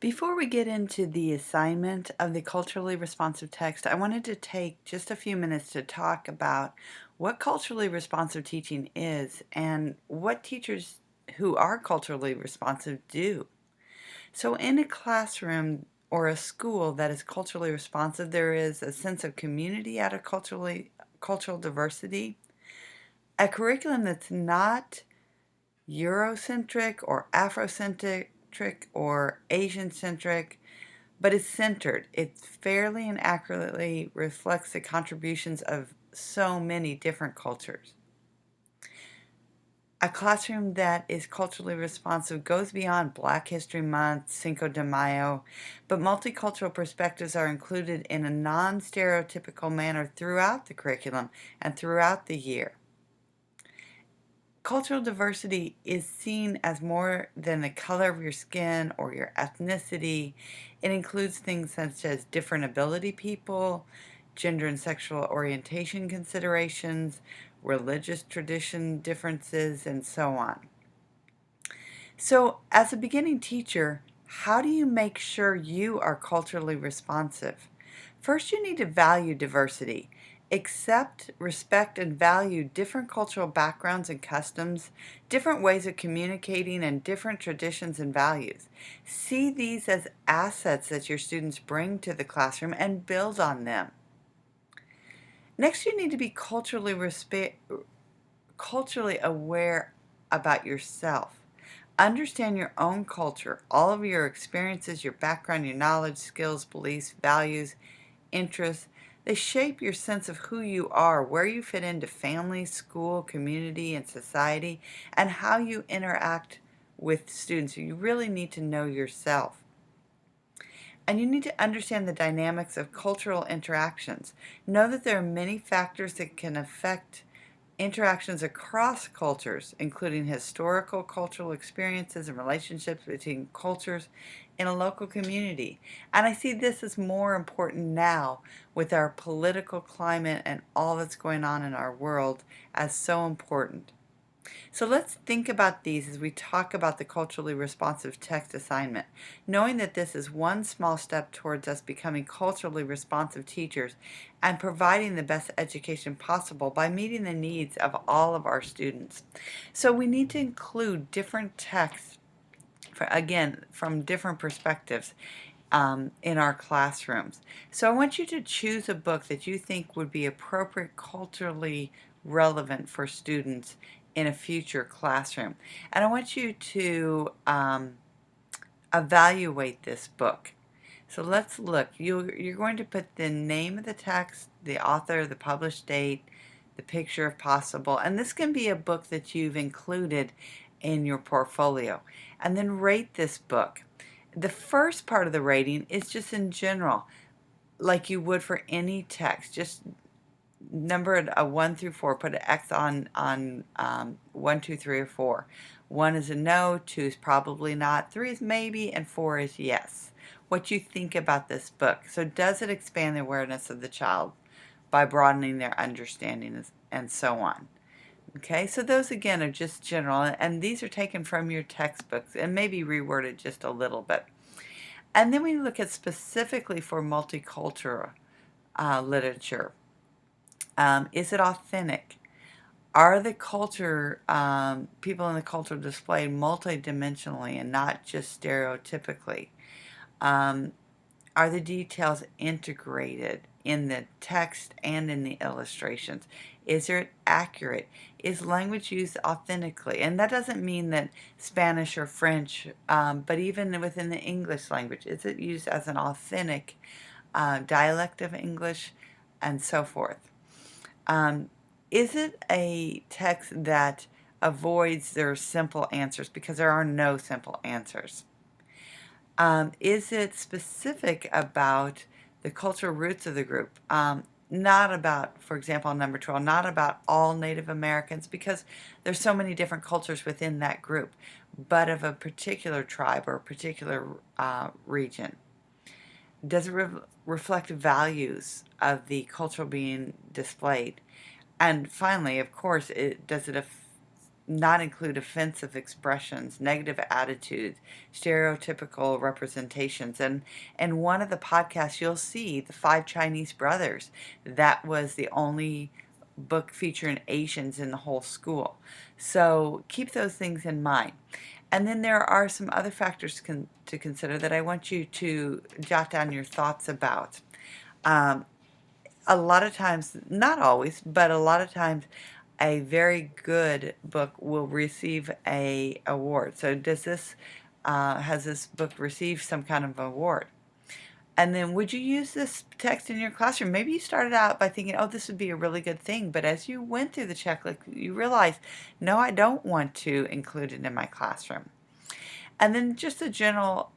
Before we get into the assignment of the culturally responsive text, I wanted to take just a few minutes to talk about what culturally responsive teaching is and what teachers who are culturally responsive do. So, in a classroom or a school that is culturally responsive, there is a sense of community out of cultural diversity, a curriculum that's not Eurocentric or Afrocentric or Asian centric, but it's centered. It fairly and accurately reflects the contributions of so many different cultures. A classroom that is culturally responsive goes beyond Black History Month, Cinco de Mayo, but multicultural perspectives are included in a non stereotypical manner throughout the curriculum and throughout the year. Cultural diversity is seen as more than the color of your skin or your ethnicity. It includes things such as different ability people, gender and sexual orientation considerations, religious tradition differences, and so on. So, as a beginning teacher, how do you make sure you are culturally responsive? First, you need to value diversity. Accept, respect, and value different cultural backgrounds and customs, different ways of communicating, and different traditions and values. See these as assets that your students bring to the classroom and build on them. Next, you need to be culturally aware about yourself. Understand your own culture, all of your experiences, your background, your knowledge, skills, beliefs, values, interests. They shape your sense of who you are, where you fit into family, school, community, and society, and how you interact with students. You really need to know yourself. And you need to understand the dynamics of cultural interactions. Know that there are many factors that can affect interactions across cultures, including historical cultural experiences and relationships between cultures in a local community. And I see this as more important now with our political climate and all that's going on in our world as so important. So let's think about these as we talk about the culturally responsive text assignment, knowing that this is one small step towards us becoming culturally responsive teachers and providing the best education possible by meeting the needs of all of our students. So we need to include different texts, again, from different perspectives. In our classrooms. So I want you to choose a book that you think would be appropriate culturally relevant for students in a future classroom. And I want you to evaluate this book. So let's look. You're going to put the name of the text, the author, the published date, the picture if possible. And this can be a book that you've included in your portfolio. And then rate this book. The first part of the rating is just in general, like you would for any text. Just number it a 1 through 4. Put an X on 1, 2, 3, or 4. 1 is a no, 2 is probably not, 3 is maybe, and 4 is yes. What you think about this book. So does it expand the awareness of the child by broadening their understanding and so on? Okay, so those again are just general, and these are taken from your textbooks and maybe reworded just a little bit. And then we look at specifically for multicultural literature. Is it authentic? Are the culture, people in the culture displayed multidimensionally and not just stereotypically? Um, are the details integrated in the text and in the illustrations? Is it accurate? Is language used authentically? And that doesn't mean that Spanish or French, but even within the English language, is it used as an authentic dialect of English and so forth? Um, is it a text that avoids their simple answers because there are no simple answers? Is it specific about the cultural roots of the group? Not about, for example, on number 12, not about all Native Americans because there's so many different cultures within that group, but of a particular tribe or a particular region. Does it reflect values of the culture being displayed? And finally, of course, does it not include offensive expressions, negative attitudes, stereotypical representations. And one of the podcasts, you'll see the Five Chinese Brothers. That was the only book featuring Asians in the whole school. So keep those things in mind. And then there are some other factors to consider that I want you to jot down your thoughts about. Um, a lot of times, not always, but a lot of times, a very good book will receive a award. So has this book received some kind of award? And then would you use this text in your classroom? Maybe you started out by thinking, oh, this would be a really good thing. But as you went through the checklist, you realized, no, I don't want to include it in my classroom. And then just a general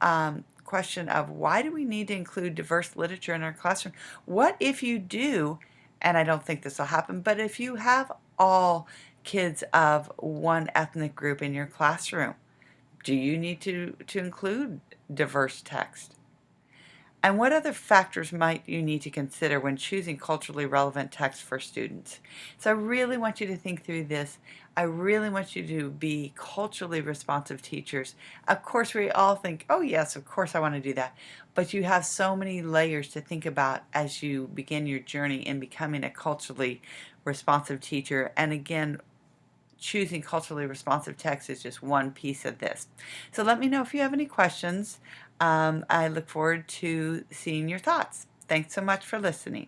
question of why do we need to include diverse literature in our classroom? What if you do, and I don't think this will happen, but if you have all kids of one ethnic group in your classroom, do you need to include diverse text? And what other factors might you need to consider when choosing culturally relevant text for students? So I really want you to think through this. I really want you to be culturally responsive teachers. Of course, we all think, oh yes, of course I want to do that. But you have so many layers to think about as you begin your journey in becoming a culturally responsive teacher. And again, choosing culturally responsive text is just one piece of this. So let me know if you have any questions. I look forward to seeing your thoughts. Thanks so much for listening.